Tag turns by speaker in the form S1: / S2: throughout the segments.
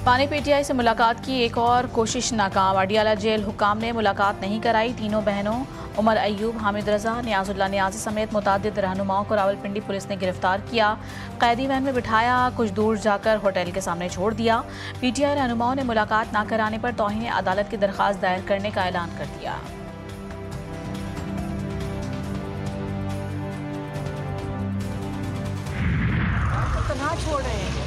S1: पानी पीटीआई से मुलाकात की एक और कोशिश नाकाम। अडियाला जेल हुक्काम ने मुलाकात नहीं कराई। तीनों बहनों उमर अयूब, हामिद रजा, नियाजुल्लाह नियाजी समेत मुतादिद रहनुमाओं को रावलपिंडी पुलिस ने गिरफ्तार किया। कैदी वैन में बिठाया, कुछ दूर जाकर होटल के सामने छोड़ दिया। पीटीआई रहनुमाओं ने मुलाकात न कराने पर तौहीन अदालत की दरख्वास्त दायर करने का ऐलान कर दिया।
S2: छोड़ रहे हैं,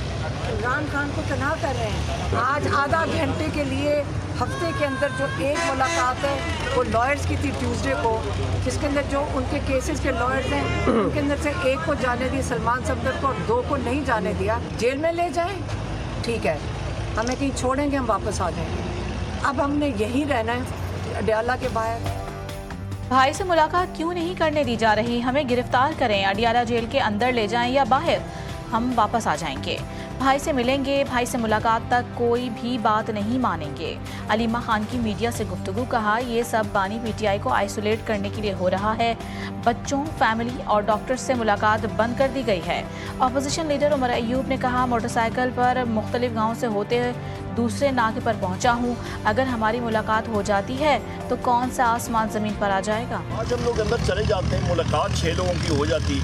S2: इमरान खान को तनहा कर रहे हैं। आज आधा घंटे के लिए हफ्ते के अंदर जो एक मुलाकात है वो लॉयर्स की थी ट्यूसडे को, जिसके अंदर जो उनके केसेस के लॉयर्स हैं उनके अंदर से एक को जाने दी सलमान सफदर को और दो को नहीं जाने दिया। जेल में ले जाएं, ठीक है, हमें कहीं छोड़ेंगे, हम वापस आ जाएंगे। अब हमने यहीं रहना है अडियाला के बाहर।
S1: भाई से मुलाकात क्यों नहीं करने दी जा रही? हमें गिरफ्तार करें, अडियाला जेल के अंदर ले जाएं या बाहर, हम वापस आ जाएंगे। भाई से मिलेंगे, भाई से मुलाकात तक कोई भी बात नहीं मानेंगे। अलीमा खान की मीडिया से गुफ्तगू। कहा, ये सब बानी पीटीआई को आइसोलेट करने के लिए हो रहा है। बच्चों, फैमिली और डॉक्टर्स से मुलाकात बंद कर दी गई है। अपोजिशन लीडर उमर अयूब ने कहा, मोटरसाइकिल पर मुख्तलिफ गाँव से होते दूसरे नाके पर पहुंचा हूं। अगर हमारी मुलाकात हो जाती है तो कौन सा आसमान ज़मीन पर आ जाएगा।
S3: आज हम लोग अंदर चले जाते हैं, मुलाकात 6 लोगों की हो जाती,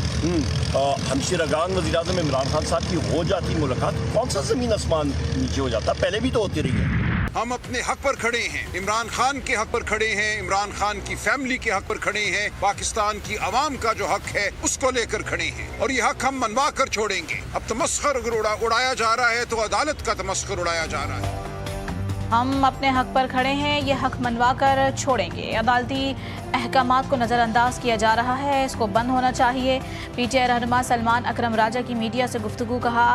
S3: हमशीरागान वज़ीर-ए-आज़म इमरान खान साहब की हो जाती मुलाकात, कौन सा ज़मीन आसमान नीचे हो जाता? पहले भी तो होती रही है।
S4: हम अपने हक पर खड़े हैं, इमरान खान के हक पर खड़े हैं, इमरान खान की फैमिली के हक पर खड़े हैं, पाकिस्तान की आवाम का जो हक है उसको लेकर खड़े हैं और ये हक हम मनवा कर छोड़ेंगे। अब तमस्खर अगर उड़ाया जा रहा है तो अदालत का तमस्खर उड़ाया जा रहा है।
S1: हम अपने हक पर खड़े हैं, ये हक मनवा कर छोड़ेंगे। अदालती अहकामात को नज़रअंदाज किया जा रहा है, इसको बंद होना चाहिए। पीटीआई रहनुमा सलमान अकरम राजा की मीडिया से गुफ्तगू। कहा,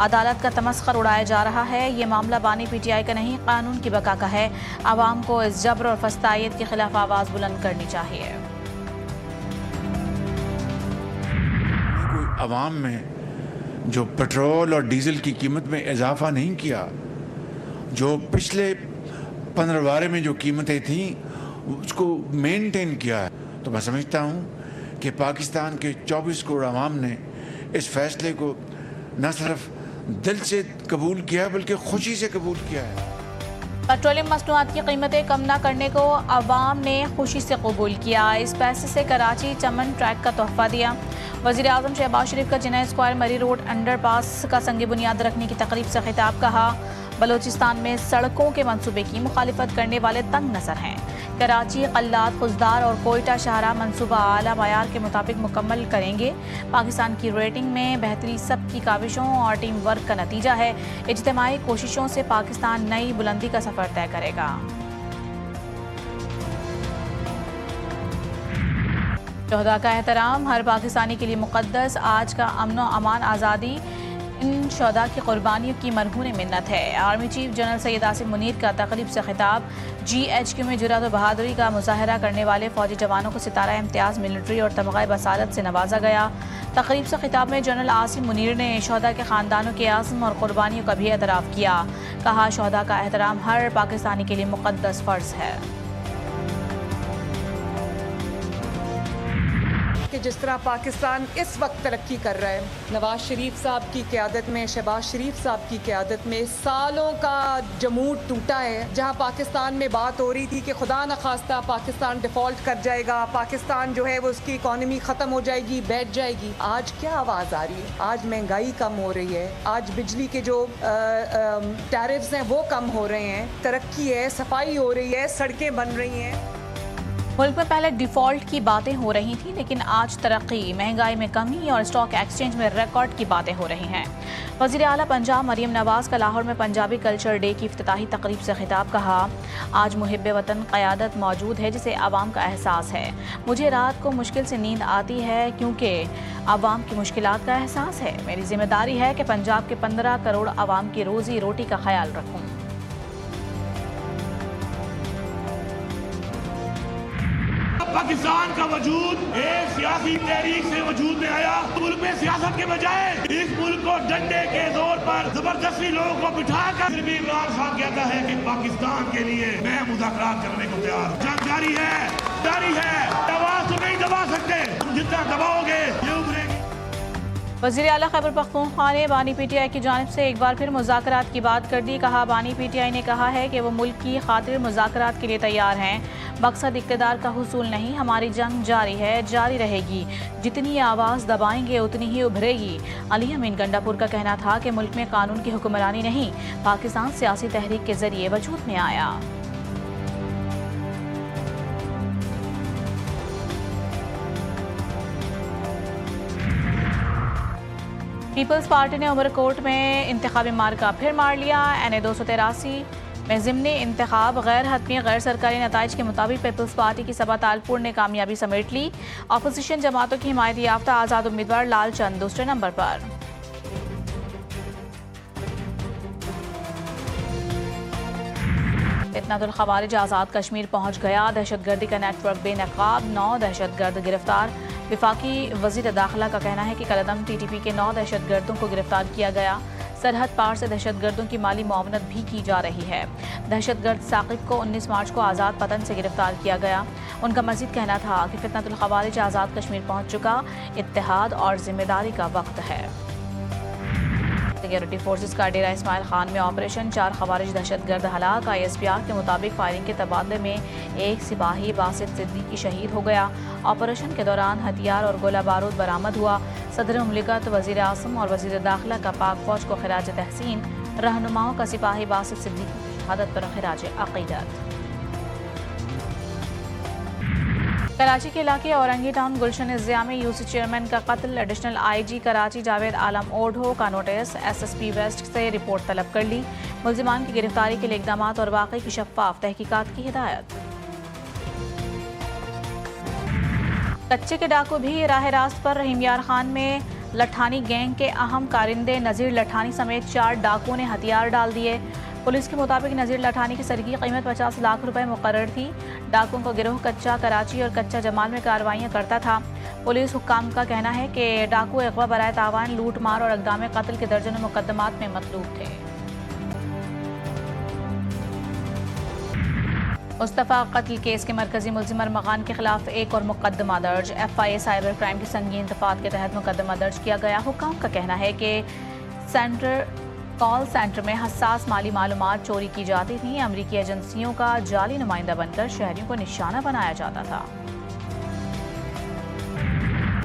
S1: अदालत का तमस्खर उड़ाया जा रहा है। ये मामला बानी पीटीआई का नहीं, कानून की बका का है। आवाम को इस जबर और फस्तायत के खिलाफ आवाज़ बुलंद करनी चाहिए।
S5: आवाम में जो पेट्रोल और डीजल की कीमत में इजाफा नहीं किया, जो पिछले 15 में जो कीमतें थीं उसको मेंटेन किया है, तो मैं समझता हूँ कि पाकिस्तान के 24 करोड़ आवाम ने इस फैसले को न सिर्फ दिल से कबूल किया है बल्कि खुशी से कबूल किया है।
S1: पेट्रोलियम मसनूआत की कीमतें कम न करने को अवाम ने खुशी से कबूल किया। इस पैसे से कराची चमन ट्रैक का तोहफा दिया। वज़ीर आज़म शहबाज शरीफ का जिना स्क्वायर मरी रोड अंडरपास का संग बुनियाद रखने की तकरीब से खिताब। कहा, बलोचिस्तान में सड़कों के मंसूबे की मुखालिफत करने वाले तंग नज़र हैं। कराची, कल्लात, खुजदार और कोयटा शाहरा मंसूबा आला मयार के मुताबिक मुकम्मल करेंगे। पाकिस्तान की रेटिंग में बेहतरी सबकी काविशों और टीम वर्क का नतीजा है। इज्तिमाई कोशिशों से पाकिस्तान नई बुलंदी का सफ़र तय करेगा। शोहदा का एहतराम हर पाकिस्तानी के लिए मुक़द्दस। आज का अमन व अमान आज़ादी इन शोहदा की कुर्बानियों की मरहून मिन्नत है। Army chief general Syed Asim Munir का तकरीब से खिताब। GHQ में जुर्रत और बहादुरी का मुजाहरा करने वाले फौजी जवानों को सितारा इम्तियाज़ मिलिट्री और तमग़ा बसालत से नवाजा गया। तकरीब से खिताब में जनरल आसिम मुनीर ने शोहदा के ख़ानदानों के आज़म और कुर्बानियों का भी एतराफ़ किया। कहा, शोहदा का एहतराम हर पाकिस्तानी के लिए मुक़द्दस फ़र्ज़ है।
S2: कि जिस तरह पाकिस्तान इस वक्त तरक्की कर रहा है, नवाज शरीफ साहब की क़यादत में, शहबाज शरीफ साहब की क़यादत में सालों का जमूद टूटा है। जहां पाकिस्तान में बात हो रही थी कि खुदा न खास्ता पाकिस्तान डिफ़ॉल्ट कर जाएगा, पाकिस्तान जो है वो उसकी इकॉनमी ख़त्म हो जाएगी, बैठ जाएगी। आज क्या आवाज़ आ रही है? आज महंगाई कम हो रही है, आज बिजली के जो टैरिफ्स हैं वो कम हो रहे हैं, तरक्की है, सफाई हो रही है, सड़कें बन रही हैं।
S1: मुल्क में पहले डिफ़ॉल्ट की बातें हो रही थी, लेकिन आज तरक्की, महंगाई में कमी और स्टॉक एक्सचेंज में रिकॉर्ड की बातें हो रही हैं। वज़ीर आला पंजाब मरीम नवाज़ का लाहौर में पंजाबी कल्चर डे की इफ्तिताही तकरीब से खिताब। कहा, आज मुहिब्बे वतन क़यादत मौजूद है जिसे आवाम का एहसास है। मुझे रात को मुश्किल से नींद आती है क्योंकि आवाम की मुश्किलात का एहसास है। मेरी जिम्मेदारी है कि पंजाब के 15 करोड़ आवाम की रोज़ी रोटी का ख्याल रखूँ।
S6: पाकिस्तान का वजूद एक सियासी तहरीक से वजूद में आया। मुल्क में सियासत के बजाय इस मुल्क को डंडे के जोर पर जबरदस्ती लोगों को बिठाकर फिर भी इमरान खान कहता है कि पाकिस्तान के लिए मैं मुज़ाकरात करने को तैयार। जंग जारी है, दबा तो नहीं दबा सकते, जितना दबाओगे ये उभरेगी।
S1: वज़ीर आला खैबर पख्तूनख्वा ने बानी PTI की जानिब से एक बार फिर मुज़ाकरात की बात कर दी। कहा, बानी PTI ने कहा है कि वो मुल्क की खातिर मुज़ाकरात के लिए तैयार हैं। मकसद इक़्तिदार का हुसूल नहीं, हमारी जंग जारी है, जारी रहेगी। जितनी आवाज़ दबाएंगे उतनी ही उभरेगी। अली अमीन गंडापुर का कहना था कि मुल्क में कानून की हुक्मरानी नहीं, पाकिस्तान सियासी तहरीक के ज़रिए वजूद में आया। पीपल्स पार्टी ने उमरकोट में इंतखाबी मार्का फिर मार लिया। NA 283 में ज़िमनी इंतखाब गैर हतमी गैर सरकारी नताइज के मुताबिक पीपल्स पार्टी की सभा तालपुर ने कामयाबी समेट ली। अपोजिशन जमातों की हिमायत याफ्ता आज़ाद उम्मीदवार लाल चंद दूसरे नंबर पर। फितनतुल खवारिज आज़ाद कश्मीर पहुंच गया। दहशतगर्दी का नेटवर्क बेनकाब, 9 दहशतगर्द गिरफ्तार। विफाकी वज़ीर दाखिला का कहना है कि कलदम TTP के 9 दहशतगर्दों को गिरफ्तार किया गया। सरहद पार से दहशतगर्दों की माली मुआवनत भी की जा रही है। दहशतगर्द साकिब को 19 मार्च को आज़ाद पतन से गिरफ्तार किया गया। उनका मज़ीद कहना था कि फितनतुल खवारिज आज़ाद कश्मीर पहुंच चुका, इत्तेहाद और जिम्मेदारी का वक्त है। सिक्योरिटी फोर्सेस का डेरा इस्माइल खान में ऑपरेशन, 4 खवारिज दहशतगर्द हलाक। ISPR के मुताबिक फायरिंग के तबादले में एक सिपाही बासित सिद्दीकी शहीद हो गया। ऑपरेशन के दौरान हथियार और गोला बारूद बरामद हुआ। सदर मुमलिकत, वज़ीर आज़म और वज़ीर दाखिला का पाक फौज को खिराज तहसीन। रहनुमाओं का सिपाही बासित सिद्दीकी की शहादत पर खिराज अक़ीदत। कराची के इलाके औरंगी टाउन गुलशन ज़िया में UC चेयरमैन का कत्ल। एडिशनल IG कराची जावेद आलम ओढ़ो का नोटिस। SSP वेस्ट से रिपोर्ट तलब कर ली। मुल्ज़िमान की गिरफ्तारी के लिए इक़दामात और वाक़े की शफ़ाफ़ तहकीकात की हिदायत। कच्चे के डाकू भी राह रास्त पर। रहीम यार खान में लठानी गैंग के अहम कारिंदे नज़ीर लठानी समेत 4 डाकुओं ने हथियार डाल दिए। पुलिस के मुताबिक नज़ीर लठानी की सर की कीमत 50 लाख रुपए मुकर्रर थी। डाकुओं का गिरोह कच्चा कराची और कच्चा जमाल में कार्रवाइयाँ करता था। पुलिस हुक्काम का कहना है कि डाकू अगवा बराए तावान, लूट मार और इक़दाम कत्ल के दर्जनों मुकदमात में मतलूब थे। मुस्तफ़ा कत्ल केस के मरकजी मुल्ज़िम अरमग़ान के खिलाफ एक और मुकदमा दर्ज। FIA साइबर क्राइम की संगीन दफ़ात के तहत मुकदमा दर्ज किया गया। हुक्काम का कहना है कि कॉल सेंटर में हसास माली मालूमात चोरी की जाती थी। अमरीकी एजेंसियों का जाली नुमाइंदा बनकर शहरियों को निशाना बनाया जाता था।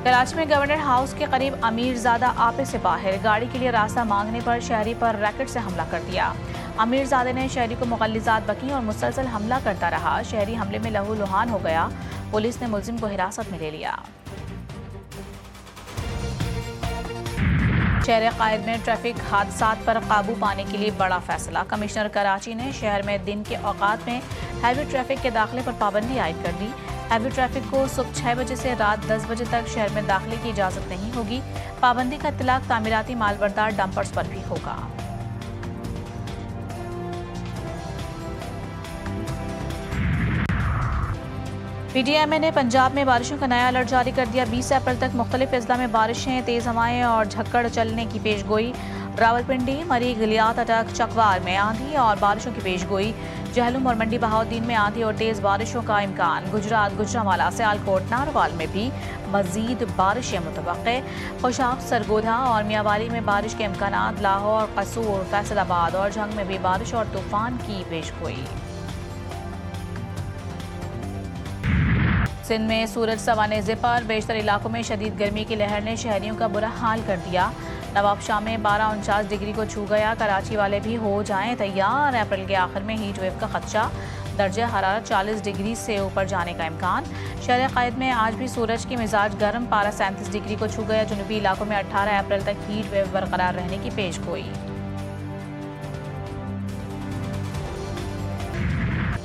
S1: कराची में गवर्नर हाउस के करीब अमीरजादा आपे से बाहर गाड़ी के लिए रास्ता मांगने पर शहरी पर रैकेट से हमला कर दिया। अमीरजादे ने शहरी को मुग़ल्लिज़ात बकी और मुसलसल हमला करता रहा। शहरी हमले में लहूलुहान हो गया। पुलिस ने मुल्ज़िम को हिरासत में ले लिया। शहर कायद में ट्रैफिक हादसात पर काबू पाने के लिए बड़ा फैसला। कमिश्नर कराची ने शहर में दिन के औकात में हैवी ट्रैफिक के दाखिले पर पाबंदी आयद कर दी। हैवी ट्रैफिक को सुबह 6 बजे से रात 10 बजे तक शहर में दाखिले की इजाज़त नहीं होगी। पाबंदी का इत्तलाक तामीराती मालबरदार डंपर्स पर भी होगा। PTMA ने पंजाब में बारिशों का नया अलर्ट जारी कर दिया। 20 अप्रैल तक मुख्तलिफ अजला में बारिशें, तेज़ हवाएं और झक्कड़ चलने की पेशगोई। रावलपिंडी, मरी, गलियात, अटक, चकवार में आंधी और बारिशों की पेशगोई। जहलुम और मंडी बहाउद्दीन में आंधी और तेज़ बारिशों का इम्कान। गुजरात, गुजरांवाला, सियालकोट, नारवाल में भी मज़ीद बारिशें मुतवक्के। खुशाब, सरगोधा और मियांवाली में बारिश के इम्कानात। लाहौर, कसूर, फैसलाबाद और झंग में भी बारिश और तूफान की पेशगोई। सिंध में सूरज सवानेज़े पर बेशतर इलाकों में शदीद गर्मी की लहर ने शहरियों का बुरा हाल कर दिया। नवाब शाह में 12-49 डिग्री को छू गया। कराची वाले भी हो जाएं तैयार। अप्रैल के आखिर में हीट वेव का खदशा। दर्जा हरारत 40 डिग्री से ऊपर जाने का इम्कान। शहर कायद में आज भी सूरज की मिजाज गर्म। पारा 37 डिग्री को छू गया। जुनूबी इलाकों में 18 अप्रैल तक हीट वेव बरकरार रहने की पेशगोई।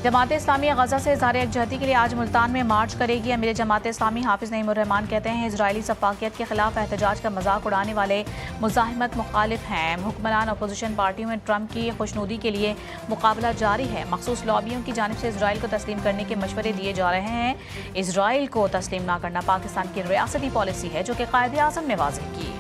S1: जमात इस्लामी गजा से इज़हार यकजहती के लिए आज मुल्तान में मार्च करेगी। अमीर जमात इस्लामी हाफिज़ नईमुर रहमान कहते हैं इजरायली सफाकियत के खिलाफ एहतजाज का मजाक उड़ाने वाले मुज़ाहिमत मुखालिफ हैं। हुक्मरान अपोजिशन पार्टियों में ट्रंप की खुशनुदी के लिए मुकाबला जारी है। मखसूस लॉबियों की जानिब से इजराइल को तस्लीम करने के मशवरे दिए जा रहे हैं। इजराइल को तस्लीम न करना पाकिस्तान की रियासती पॉलिसी है, जो कि कायदे आज़म ने वाज़ेह की।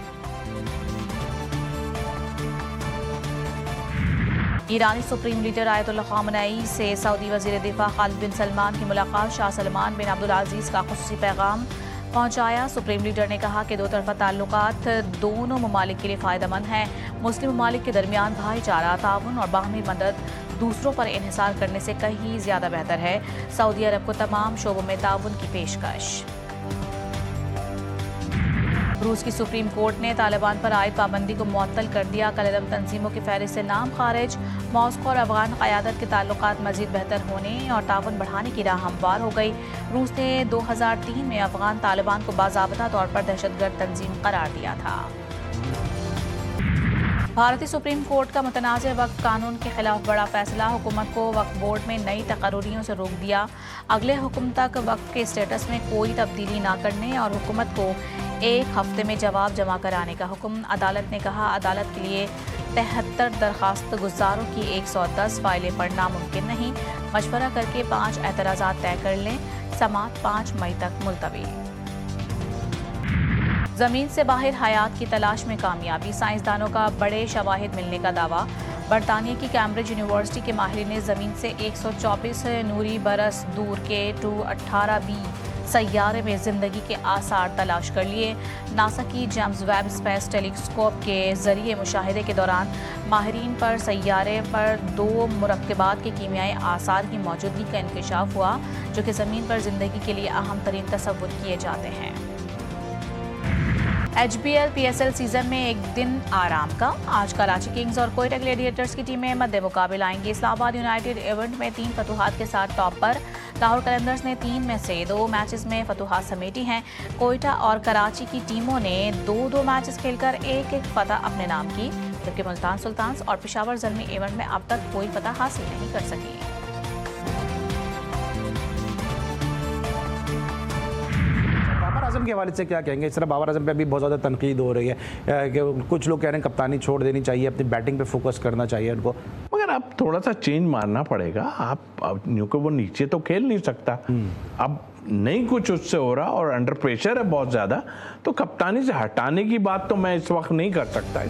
S1: ईरानी सुप्रीम लीडर आयतुल्लाह ख़ामेनी से सऊदी वज़ीर दिफ़ा खालिद बिन सलमान की मुलाकात। शाह सलमान बिन अब्दुल अज़ीज़ का ख़ुसूसी पैगाम। पहुंचाया। सुप्रीम लीडर ने कहा कि दो तरफा ताल्लुकात दोनों ममालिक के लिए फ़ायदेमंद हैं। मुस्लिम ममालिक के दरमियान भाईचारा, ताउन और बाहमी मदद दूसरों पर इन्हिसार करने से कहीं ज़्यादा बेहतर है। सऊदी अरब को तमाम शोबों में ताउन की पेशकश। रूस की सुप्रीम कोर्ट ने तालिबान पर आयद पाबंदी को मुअत्तल कर दिया। कलअदम तंजीमों की फहरिस्त से नाम खारिज। मॉस्को और अफगान क़यादत के ताल्लुकात मज़ीद बेहतर होने और ताउन बढ़ाने की राह हमवार हो गई। रूस ने 2003 में अफगान तालिबान को बाज़ाब्ता तौर पर दहशतगर्द तंजीम करार दिया था। भारतीय सुप्रीम कोर्ट का मुतनाज़ वक्फ कानून के खिलाफ बड़ा फैसला। हुकूमत को वक्फ बोर्ड में नई तकर्रियों से रोक दिया। अगले हुक्म तक वक्फ के स्टेटस में कोई तब्दीली ना करने और हुकूमत को 1 हफ्ते में जवाब जमा कराने का हुक्म। अदालत ने कहा, अदालत के लिए 73 दरखास्त गुजारों की 110 फाइलें पढ़ना मुमकिन नहीं। मशवरा करके 5 एतराज़ात तय कर लें। समात 5 मई तक मुलतवी। ज़मीन से बाहर हयात की तलाश में कामयाबी। साइंसदानों का बड़े शवाहिद मिलने का दावा। बरतानिया की कैम्ब्रिज यूनिवर्सिटी के माहिरीन ने ज़मीन से 124 नूरी बरस दूर के 218b सैयारे में ज़िंदगी के आसार तलाश कर लिए। नासा की जेम्स वेब स्पेस टेलीस्कोप के ज़रिए मुशाहिदे के दौरान माहिरीन पर सैयारे पर 2 मुरक्कबात के कीमियाई आसार की मौजूदगी का इंकशाफ हुआ, जो कि ज़मीन पर ज़िंदगी के लिए अहम तरीन तसव्वुर किए जाते हैं। HBL PSL सीजन में एक दिन आराम का। आज कराची किंग्स और कोयटा ग्लेडिएटर्स की टीमें मद्दे मुकाबले आएंगी। इस्लामाबाद यूनाइटेड इवेंट में 3 फतुहात के साथ टॉप पर। लाहौर कलंदर्स ने 3 में से 2 मैचेस में फतुहात समेटी हैं। कोयटा और कराची की टीमों ने 2-2 मैचेस खेलकर 1-1 फतह अपने नाम की, जबकि मुल्तान सुल्तान्स और पेशावर ज़ल्मी इवेंट में अब तक कोई फतह हासिल नहीं कर सकी।
S7: आजम के हवाले से क्या कहेंगे? इस तरह बाबर आजम पे अभी बहुत ज़्यादा तनकीद हो रही है कि कुछ लोग कह रहे हैं कप्तानी छोड़ देनी चाहिए, अपनी बैटिंग पे फोकस करना चाहिए उनको।
S8: मगर अब थोड़ा सा चेंज मारना पड़ेगा। आप क्योंकि वो नीचे तो खेल नहीं सकता, अब नहीं कुछ उससे हो रहा और अंडर प्रेशर है बहुत ज़्यादा, तो कप्तानी से हटाने की बात तो मैं इस वक्त नहीं कर सकता।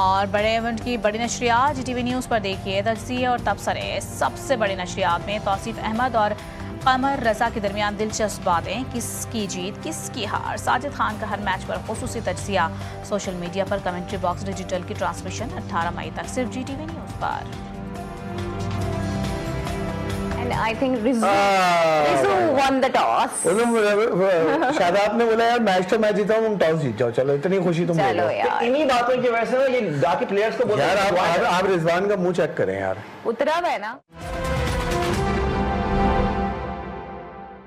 S1: और बड़े इवेंट की बड़ी नशरियात GTV न्यूज़ पर देखिए। तजज़िये और तबसरे। सबसे बड़ी नशरियात में तौसीफ अहमद और कमर रजा के दरमियान दिलचस्प बातें। किसकी जीत किसकी हार। साजिद खान का हर मैच पर खुसूसी तजज़िया। सोशल मीडिया पर कमेंट्री बॉक्स डिजिटल की ट्रांसमिशन 18 मई तक सिर्फ GTV न्यूज़ पर।
S9: And I think Rizzu won the toss.
S7: Shadab ने बोला यार मैच तो मैं जीता हूँ, तुम टॉस जीत जाओ। चलो इतनी खुशी तुम
S9: चलो यार,
S7: इन्हीं बातों की वजह से ये बाकी प्लेयर्स को बोला यार आप रिजवान का मुंह चेक करें यार,
S9: उतरा है ना।